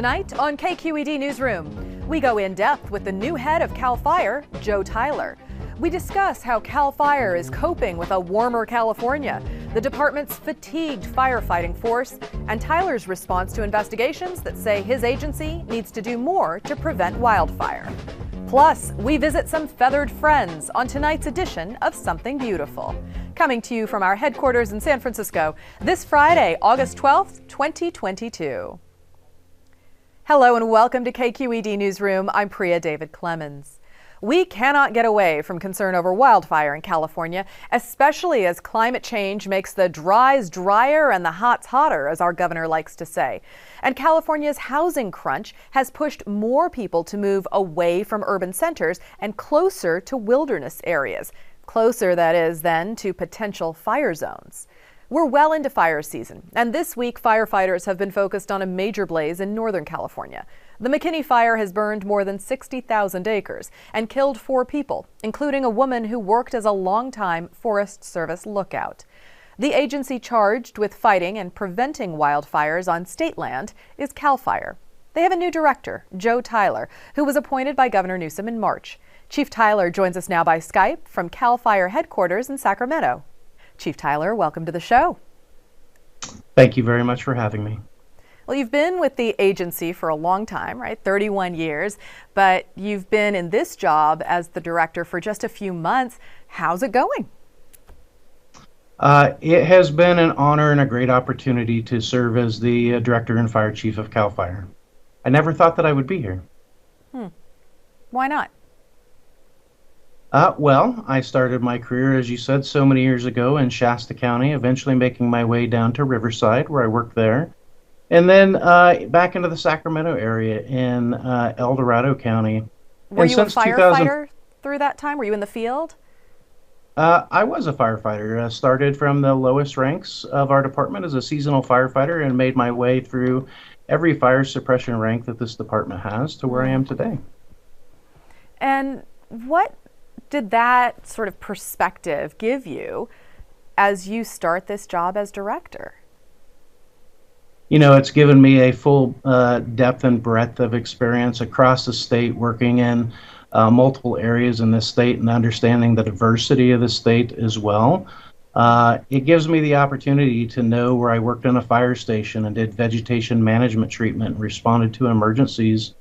Tonight on KQED Newsroom, we go in depth with the new head of CAL FIRE, Joe Tyler. We discuss how CAL FIRE is coping with a warmer California, the department's fatigued firefighting force, and Tyler's response to investigations that say his agency needs to do more to prevent wildfire. Plus, we visit some feathered friends on tonight's edition of Something Beautiful. Coming to you from our headquarters in San Francisco this Friday, August 12th, 2022. Hello and welcome to KQED Newsroom. I'm Priya David Clemens. We cannot get away from concern over wildfire in California, especially as climate change makes the dries drier and the hots hotter, as our governor likes to say. And California's housing crunch has pushed more people to move away from urban centers and closer to wilderness areas. Closer, that is, then, to potential fire zones. We're well into fire season, and this week firefighters have been focused on a major blaze in Northern California. The McKinney Fire has burned more than 60,000 acres and killed 4 people, including a woman who worked as a longtime Forest Service lookout. The agency charged with fighting and preventing wildfires on state land is CAL FIRE. They have a new director, Joe Tyler, who was appointed by Governor Newsom in March. Chief Tyler joins us now by Skype from CAL FIRE headquarters in Sacramento. Chief Tyler, welcome to the show. Thank you very much for having me. Well, you've been with the agency for a long time, right? 31 years, but you've been in this job as the director for just a few months. How's it going? It has been an honor and a great opportunity to serve as the director and fire chief of CAL FIRE. I never thought that I would be here. Why not? Well, I started my career, as you said, so many years ago in Shasta County, eventually making my way down to Riverside, where I worked there, and then back into the Sacramento area in El Dorado County. Were you a firefighter through that time? Were you in the field? I was a firefighter. Started from the lowest ranks of our department as a seasonal firefighter and made my way through every fire suppression rank that this department has to where I am today. And what did that sort of perspective give you as you start this job as director? You know, it's given me a full depth and breadth of experience across the state, working in multiple areas in this state and understanding the diversity of the state as well. It gives me the opportunity to know where I worked in a fire station and did vegetation management treatment and responded to emergencies,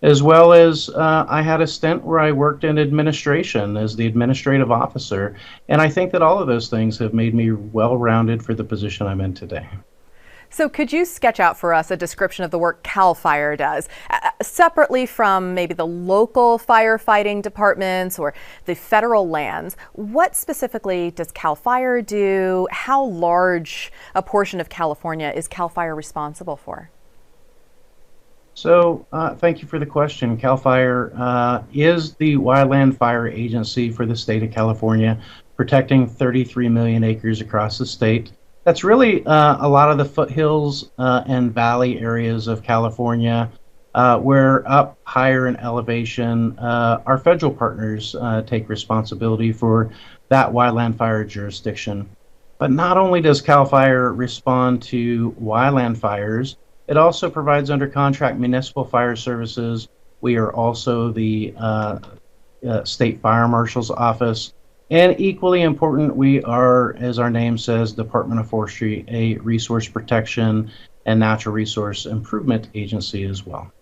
as well as I had a stint where I worked in administration as the administrative officer. And I think that all of those things have made me well-rounded for the position I'm in today. So could you sketch out for us a description of the work CAL FIRE does, separately from maybe the local firefighting departments or the federal lands? What specifically does CAL FIRE do? How large a portion of California is CAL FIRE responsible for? So thank you for the question. CAL FIRE is the wildland fire agency for the state of California, protecting 33 million acres across the state. That's really a lot of the foothills and valley areas of California, where up higher in elevation, our federal partners take responsibility for that wildland fire jurisdiction. But not only does CAL FIRE respond to wildland fires, it also provides under contract municipal fire services. We are also the State Fire Marshal's Office. And equally important, we are, as our name says, Department of Forestry, a resource protection and natural resource improvement agency as well.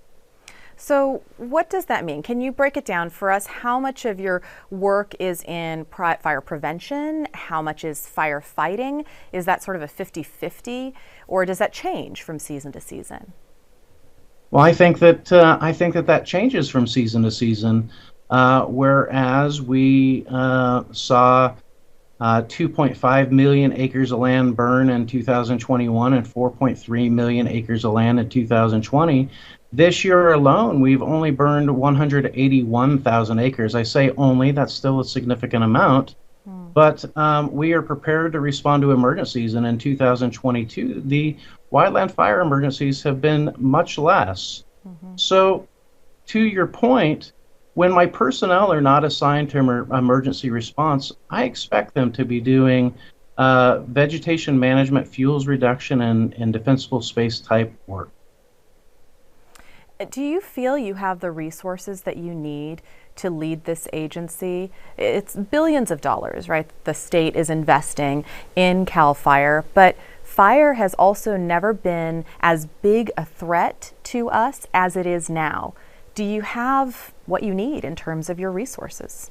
So what does that mean? Can you break it down for us? How much of your work is in fire prevention? How much is firefighting? Is that sort of a 50-50, or does that change from season to season? Well, I think that changes from season to season. Whereas we saw 2.5 million acres of land burn in 2021 and 4.3 million acres of land in 2020. This year alone, we've only burned 181,000 acres. I say only, that's still a significant amount, but we are prepared to respond to emergencies. And in 2022, the wildland fire emergencies have been much less. So to your point, when my personnel are not assigned to emergency response, I expect them to be doing vegetation management, fuels reduction, and defensible space type work. Do you feel you have the resources that you need to lead this agency? It's billions of dollars, right? The state is investing in CAL FIRE, but fire has also never been as big a threat to us as it is now. Do you have what you need in terms of your resources?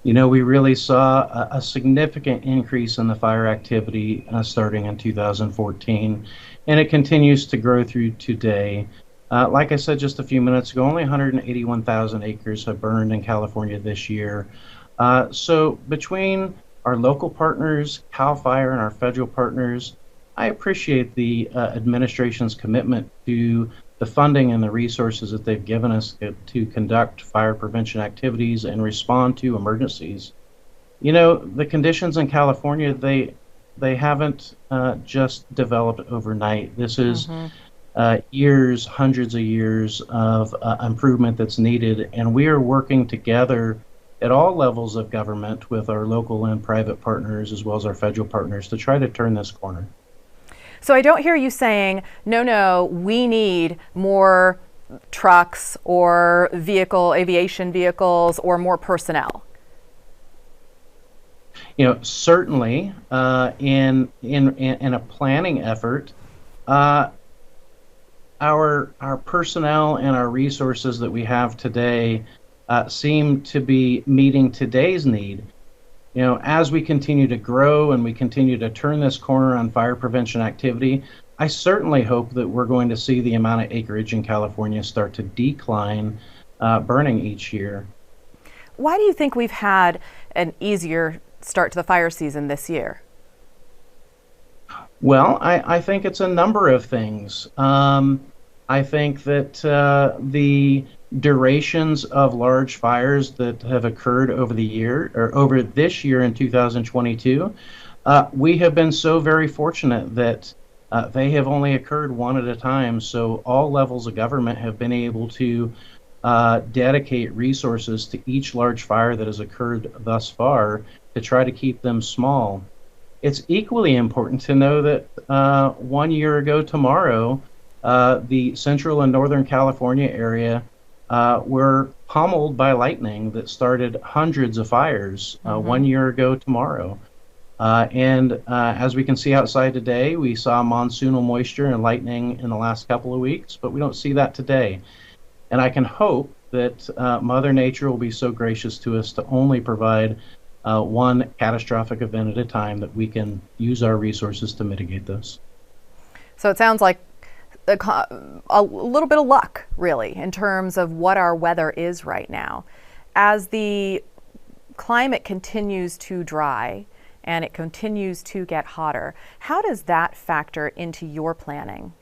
You know, we really saw a significant increase in the fire activity starting in 2014, and it continues to grow through today. Like I said just a few minutes ago, only 181,000 acres have burned in California this year. So between our local partners, CAL FIRE, and our federal partners, I appreciate the administration's commitment to the funding and the resources that they've given us to conduct fire prevention activities and respond to emergencies. You know, the conditions in California, they haven't just developed overnight. This is years, hundreds of years of improvement that's needed, and we are working together at all levels of government with our local and private partners as well as our federal partners to try to turn this corner. So I don't hear you saying, no, we need more trucks or aviation vehicles or more personnel. You know, certainly in a planning effort, our personnel and our resources that we have today seem to be meeting today's need. You know, as we continue to grow and we continue to turn this corner on fire prevention activity, I certainly hope that we're going to see the amount of acreage in California start to decline burning each year. Why do you think we've had an easier start to the fire season this year? Well, I think it's a number of things. I think that the durations of large fires that have occurred over the year, or over this year in 2022, we have been so very fortunate that they have only occurred one at a time. So all levels of government have been able to dedicate resources to each large fire that has occurred thus far to try to keep them small. It's equally important to know that 1 year ago tomorrow, the Central and Northern California area were pummeled by lightning that started hundreds of fires 1 year ago tomorrow. And as we can see outside today, we saw monsoonal moisture and lightning in the last couple of weeks, but we don't see that today. And I can hope that Mother Nature will be so gracious to us to only provide one catastrophic event at a time, that we can use our resources to mitigate this. So it sounds like a little bit of luck, really, in terms of what our weather is right now. As the climate continues to dry and it continues to get hotter, how does that factor into your planning?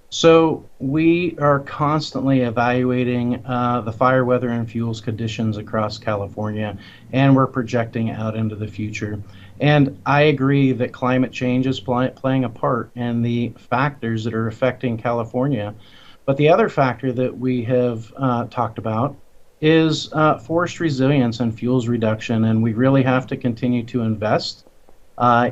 So we are constantly evaluating the fire weather and fuels conditions across California, and we're projecting out into the future. And I agree that climate change is playing a part in the factors that are affecting California. But the other factor that we have talked about is forest resilience and fuels reduction, and we really have to continue to invest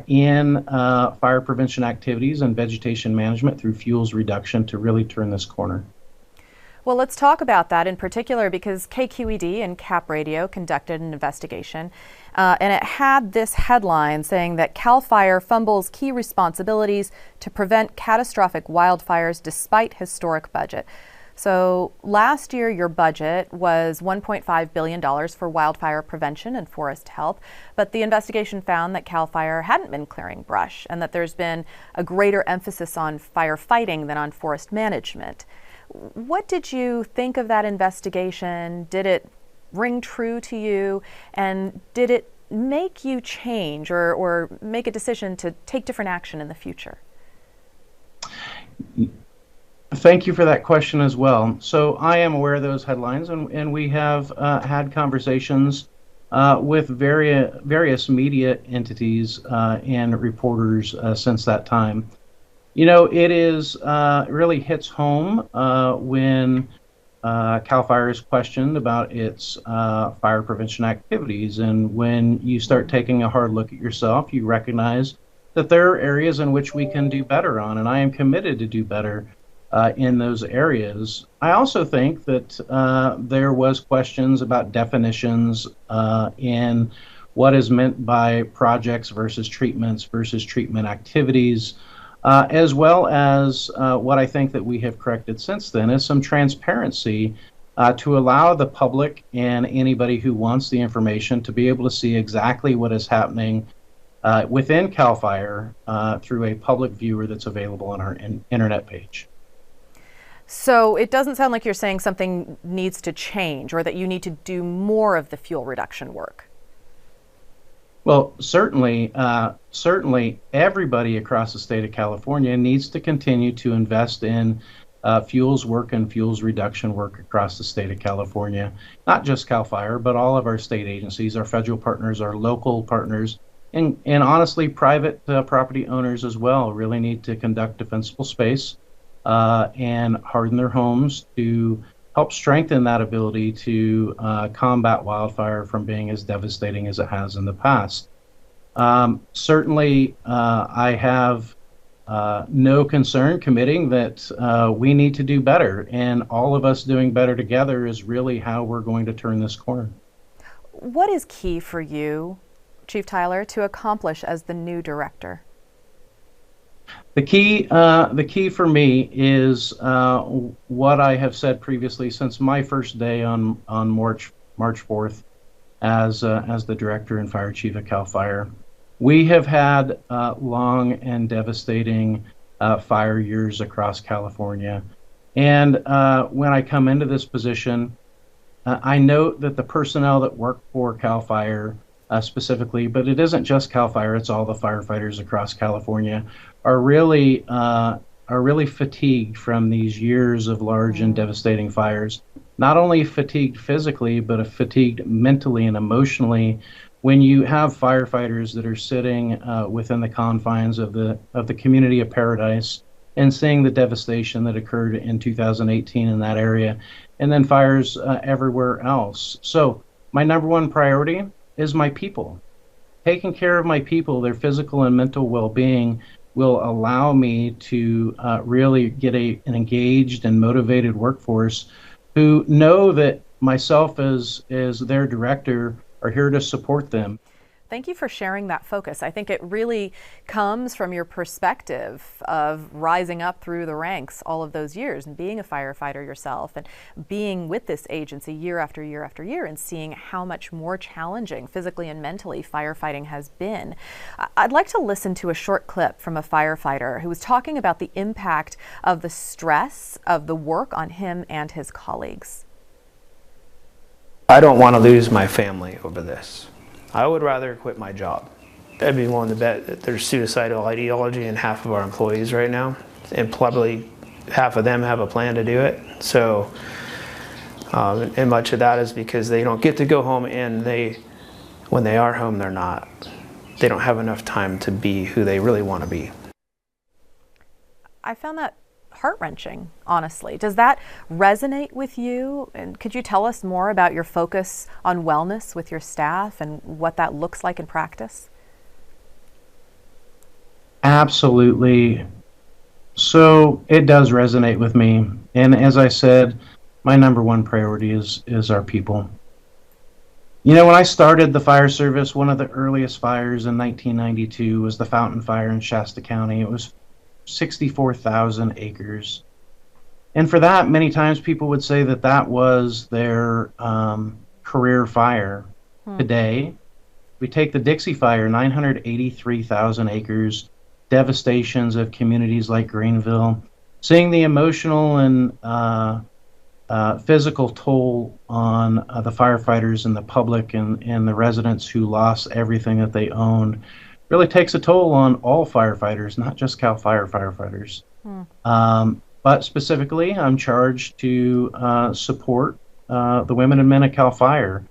in fire prevention activities and vegetation management through fuels reduction to really turn this corner. Well, let's talk about that in particular, because KQED and CapRadio conducted an investigation, and it had this headline saying that CAL FIRE fumbles key responsibilities to prevent catastrophic wildfires despite historic budget. So last year, your budget was $1.5 billion for wildfire prevention and forest health, but the investigation found that CAL FIRE hadn't been clearing brush and that there's been a greater emphasis on firefighting than on forest management. What did you think of that investigation? Did it ring true to you? And did it make you change or make a decision to take different action in the future? Thank you for that question as well. So I am aware of those headlines, and we have had conversations with various media entities and reporters since that time. You know, it really hits home when CAL FIRE is questioned about its fire prevention activities, and when you start taking a hard look at yourself, you recognize that there are areas in which we can do better on, and I am committed to do better. in those areas. I also think that there was questions about definitions in what is meant by projects versus treatments versus treatment activities, as well as what I think that we have corrected since then is some transparency to allow the public and anybody who wants the information to be able to see exactly what is happening within CAL FIRE through a public viewer that's available on our internet page. So it doesn't sound like you're saying something needs to change or that you need to do more of the fuel reduction work. Well, certainly everybody across the state of California needs to continue to invest in fuels work and fuels reduction work across the state of California. Not just CAL FIRE, but all of our state agencies, our federal partners, our local partners, and honestly, private property owners as well really need to conduct defensible space and harden their homes to help strengthen that ability to combat wildfire from being as devastating as it has in the past. Certainly, I have no concern committing that we need to do better, and all of us doing better together is really how we're going to turn this corner. What is key for you, Chief Tyler, to accomplish as the new director? The key for me is what I have said previously since my first day on March 4th as the director and fire chief at CAL FIRE. We have had long and devastating fire years across California, and when I come into this position, I note that the personnel that work for CAL FIRE specifically, but it isn't just CAL FIRE; it's all the firefighters across California, are really fatigued from these years of large and devastating fires. Not only fatigued physically, but fatigued mentally and emotionally. When you have firefighters that are sitting within the confines of the community of Paradise and seeing the devastation that occurred in 2018 in that area, and then fires everywhere else. So my number one priority is my people. Taking care of my people, their physical and mental well-being, will allow me to really get an engaged and motivated workforce who know that myself as their director are here to support them. Thank you for sharing that focus. I think it really comes from your perspective of rising up through the ranks all of those years and being a firefighter yourself and being with this agency year after year after year and seeing how much more challenging physically and mentally firefighting has been. I'd like to listen to a short clip from a firefighter who was talking about the impact of the stress of the work on him and his colleagues. I don't want to lose my family over this. I would rather quit my job. I'd be willing to bet that there's suicidal ideology in half of our employees right now, and probably half of them have a plan to do it. So, and much of that is because they don't get to go home, and when they are home, they don't have enough time to be who they really want to be. I found that heart-wrenching, honestly. Does that resonate with you? And could you tell us more about your focus on wellness with your staff and what that looks like in practice? Absolutely. So it does resonate with me. And as I said, my number one priority is our people. You know, when I started the fire service, one of the earliest fires in 1992 was the Fountain Fire in Shasta County. It was 64,000 acres. And for that, many times people would say that that was their career fire. Today, we take the Dixie Fire, 983,000 acres, devastations of communities like Greenville, seeing the emotional and physical toll on the firefighters and the public and the residents who lost everything that they owned really takes a toll on all firefighters, not just CAL FIRE firefighters. But specifically, I'm charged to support the women and men at CAL FIRE.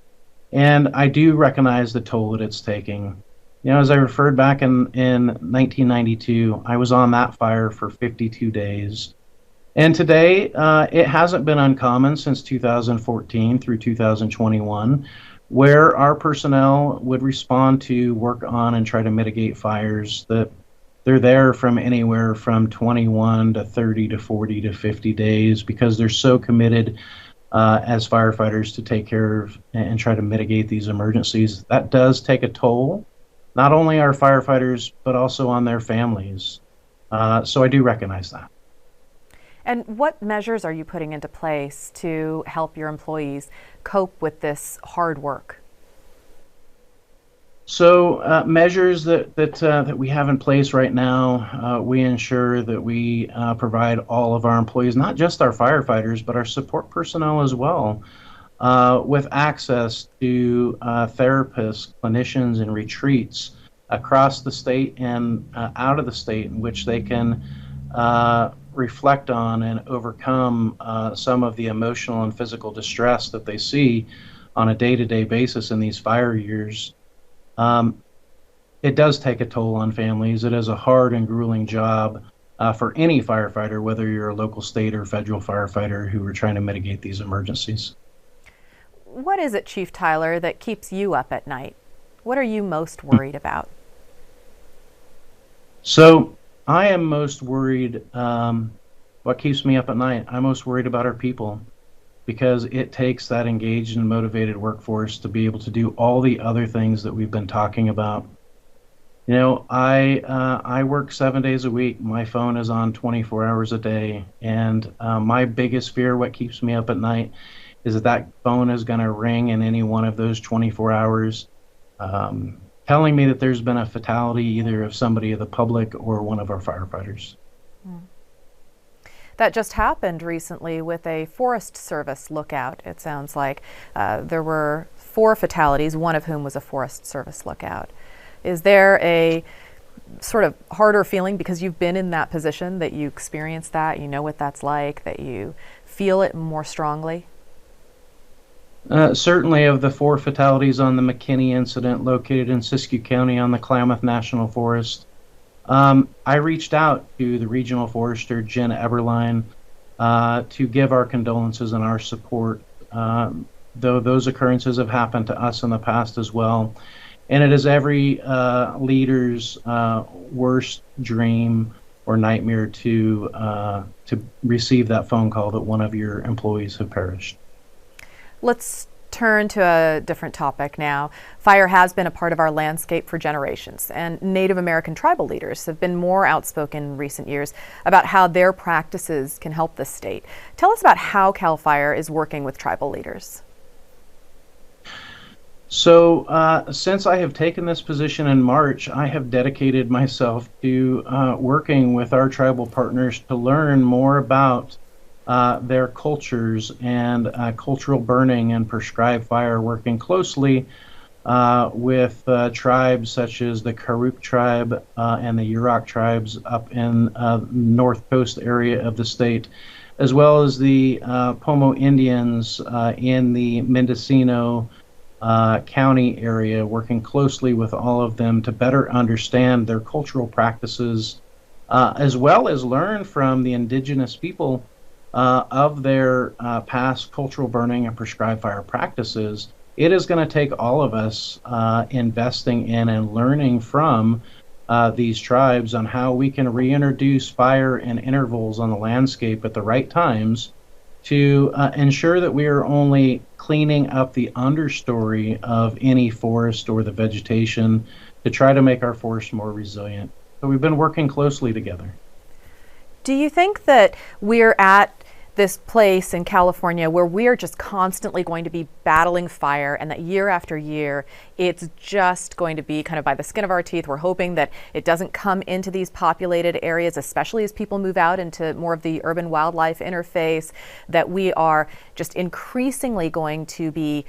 And I do recognize the toll that it's taking. You know, as I referred back in 1992, I was on that fire for 52 days. And today, it hasn't been uncommon since 2014 through 2021, where our personnel would respond to work on and try to mitigate fires that they're there from anywhere from 21 to 30 to 40 to 50 days because they're so committed as firefighters to take care of and try to mitigate these emergencies. That does take a toll, not only our firefighters, but also on their families. So I do recognize that. And what measures are you putting into place to help your employees cope with this hard work? So measures that we have in place right now, we ensure that we provide all of our employees, not just our firefighters, but our support personnel as well, with access to therapists, clinicians, and retreats across the state and out of the state in which they can reflect on and overcome some of the emotional and physical distress that they see on a day-to-day basis in these fire years. It does take a toll on families. It is a hard and grueling job for any firefighter, whether you're a local, state, or federal firefighter who are trying to mitigate these emergencies. What is it, Chief Tyler, that keeps you up at night? What are you most worried about? So I am most worried, what keeps me up at night? I'm most worried about our people, because it takes that engaged and motivated workforce to be able to do all the other things that we've been talking about. You know, I work 7 days a week. My phone is on 24 hours a day, and my biggest fear, what keeps me up at night, is that phone is going to ring in any one of those 24 hours, telling me that there's been a fatality either of somebody of the public or one of our firefighters. That just happened recently with a Forest Service lookout. It sounds like there were 4 fatalities, one of whom was a Forest Service lookout. Is there a sort of harder feeling because you've been in that position, that you experience that, you know what that's like, that you feel it more strongly? Certainly, of the 4 fatalities on the McKinney incident located in Siskiyou County on the Klamath National Forest, I reached out to the regional forester, Jen Eberline, to give our condolences and our support, though those occurrences have happened to us in the past as well. And it is every leader's worst dream or nightmare to receive that phone call that one of your employees have perished. Let's turn to a different topic now. Fire has been a part of our landscape for generations, and Native American tribal leaders have been more outspoken in recent years about how their practices can help the state. Tell us about how CAL FIRE is working with tribal leaders. So since I have taken this position in March, I have dedicated myself to working with our tribal partners to learn more about their cultures and cultural burning and prescribed fire, working closely with tribes such as the Karuk tribe and the Yurok tribes up in the north coast area of the state, as well as the Pomo Indians in the Mendocino County area, working closely with all of them to better understand their cultural practices, as well as learn from the indigenous people of their past cultural burning and prescribed fire practices. It is going to take all of us investing in and learning from these tribes on how we can reintroduce fire in intervals on the landscape at the right times to ensure that we are only cleaning up the understory of any forest or the vegetation to try to make our forest more resilient. So we've been working closely together. Do you think that we're at this place in California where we're just constantly going to be battling fire, and that year after year it's just going to be kind of by the skin of our teeth? We're hoping that it doesn't come into these populated areas, especially as people move out into more of the urban wildlife interface, that we are just increasingly going to be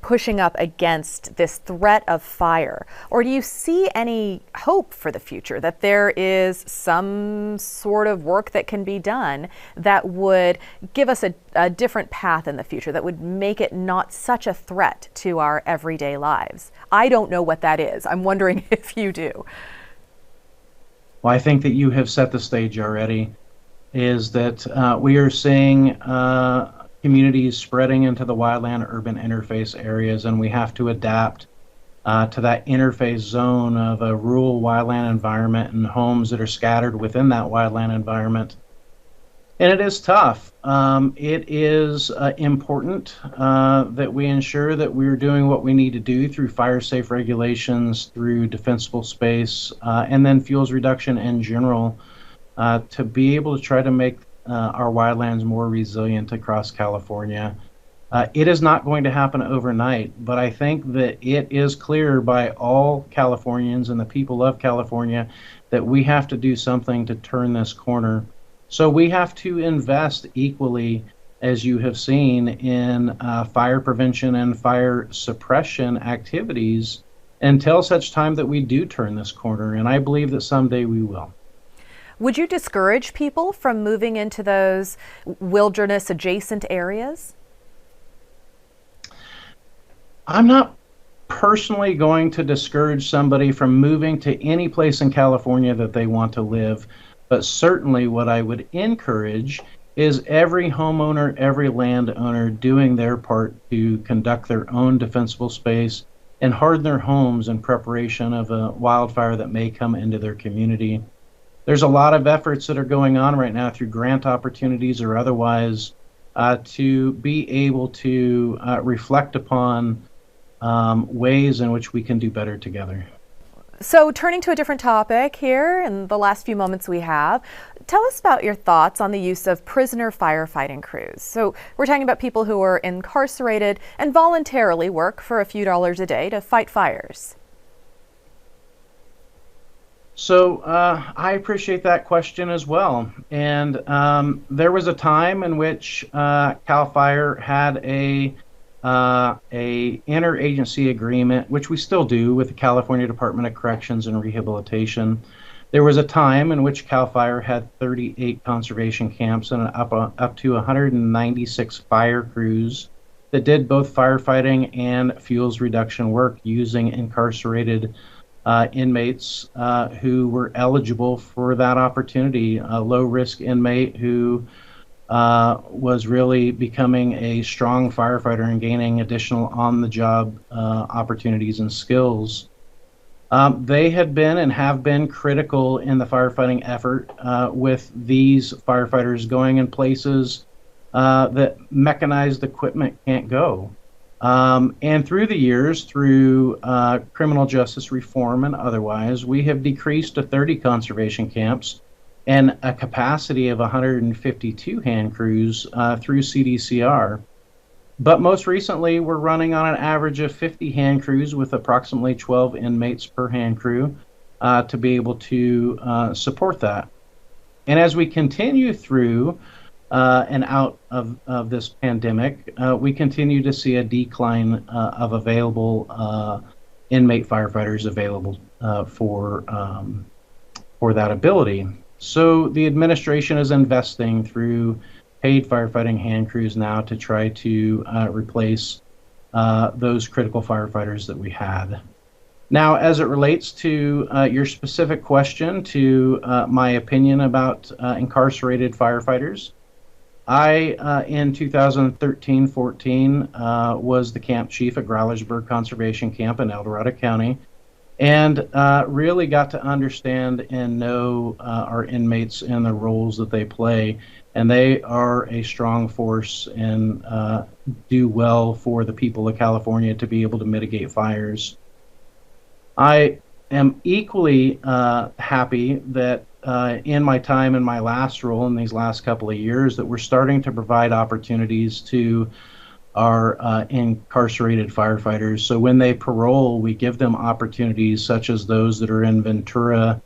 pushing up against this threat of fire? Or do you see any hope for the future, that there is some sort of work that can be done that would give us a different path in the future, that would make it not such a threat to our everyday lives? I don't know what that is. I'm wondering if you do. Well, I think that you have set the stage already, is that we are seeing communities spreading into the wildland urban interface areas, and we have to adapt to that interface zone of a rural wildland environment and homes that are scattered within that wildland environment. And it is tough. It is important that we ensure that we're doing what we need to do through fire safe regulations, through defensible space, and then fuels reduction in general, to be able to try to make our wildlands more resilient across California. It is not going to happen overnight, but I think that it is clear by all Californians and the people of California that we have to do something to turn this corner. So we have to invest equally, as you have seen, in fire prevention and fire suppression activities until such time that we do turn this corner, and I believe that someday we will. Would you discourage people from moving into those wilderness adjacent areas? I'm not personally going to discourage somebody from moving to any place in California that they want to live. But certainly what I would encourage is every homeowner, every landowner doing their part to conduct their own defensible space and harden their homes in preparation of a wildfire that may come into their community. There's a lot of efforts that are going on right now through grant opportunities or otherwise to be able to reflect upon ways in which we can do better together. So turning to a different topic here in the last few moments we have, tell us about your thoughts on the use of prisoner firefighting crews. So we're talking about people who are incarcerated and voluntarily work for a few dollars a day to fight fires. So I appreciate that question as well. And there was a time in which CAL FIRE had a interagency agreement, which we still do with the California Department of Corrections and Rehabilitation. There was a time in which CAL FIRE had 38 conservation camps and up to 196 fire crews that did both firefighting and fuels reduction work using incarcerated inmates who were eligible for that opportunity. A low-risk inmate who was really becoming a strong firefighter and gaining additional on-the-job opportunities and skills. They had been and have been critical in the firefighting effort with these firefighters going in places that mechanized equipment can't go. And through the years, through criminal justice reform and otherwise, we have decreased to 30 conservation camps and a capacity of 152 hand crews through CDCR. But most recently, we're running on an average of 50 hand crews with approximately 12 inmates per hand crew to be able to support that. And as we continue through and out of this pandemic, we continue to see a decline of available inmate firefighters available for that ability. So the administration is investing through paid firefighting hand crews now to try to replace those critical firefighters that we had. Now, as it relates to your specific question to my opinion about incarcerated firefighters, I, in 2013-14, was the camp chief at Growlersburg Conservation Camp in El Dorado County, and really got to understand and know our inmates and the roles that they play. And they are a strong force and do well for the people of California to be able to mitigate fires. I am equally happy that in my time in my last role in these last couple of years that we're starting to provide opportunities to our incarcerated firefighters. So when they parole, we give them opportunities such as those that are in Ventura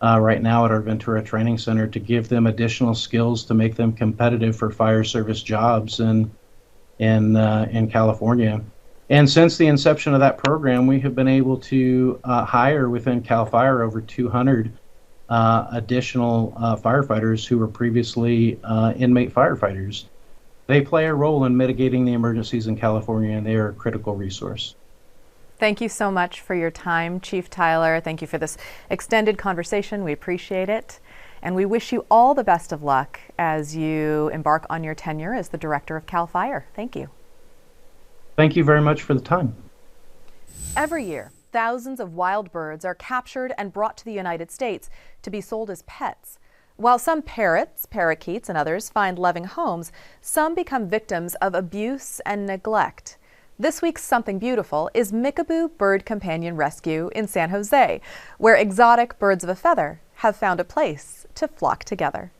right now at our Ventura Training Center to give them additional skills to make them competitive for fire service jobs in California. And since the inception of that program, we have been able to hire within CAL FIRE over 200 additional firefighters who were previously inmate firefighters. They play a role in mitigating the emergencies in California, and they are a critical resource. Thank you so much for your time, Chief Tyler. Thank you for this extended conversation. We appreciate it. And we wish you all the best of luck as you embark on your tenure as the director of CAL FIRE. Thank you. Thank you very much for the time. Every year, thousands of wild birds are captured and brought to the United States to be sold as pets. While some parrots, parakeets, and others find loving homes, some become victims of abuse and neglect. This week's Something Beautiful is Mickaboo Bird Companion Rescue in San Jose, where exotic birds of a feather have found a place to flock together.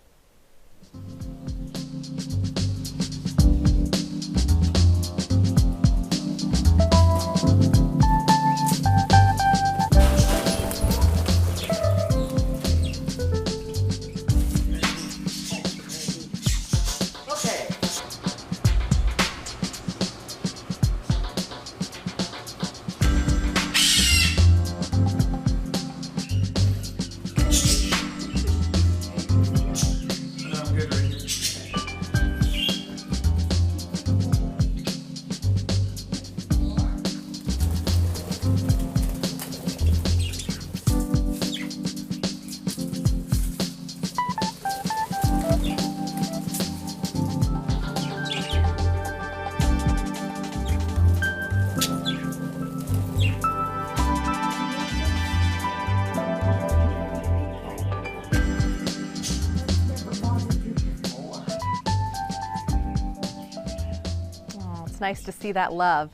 Nice to see that love.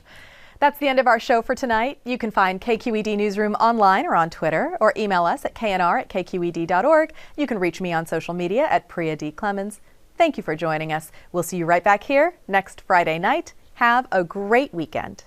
That's the end of our show for tonight. You can find KQED Newsroom online or on Twitter, or email us at knr@kqed.org. You can reach me on social media at Priya D. Clemens. Thank you for joining us. We'll see you right back here next Friday night. Have a great weekend.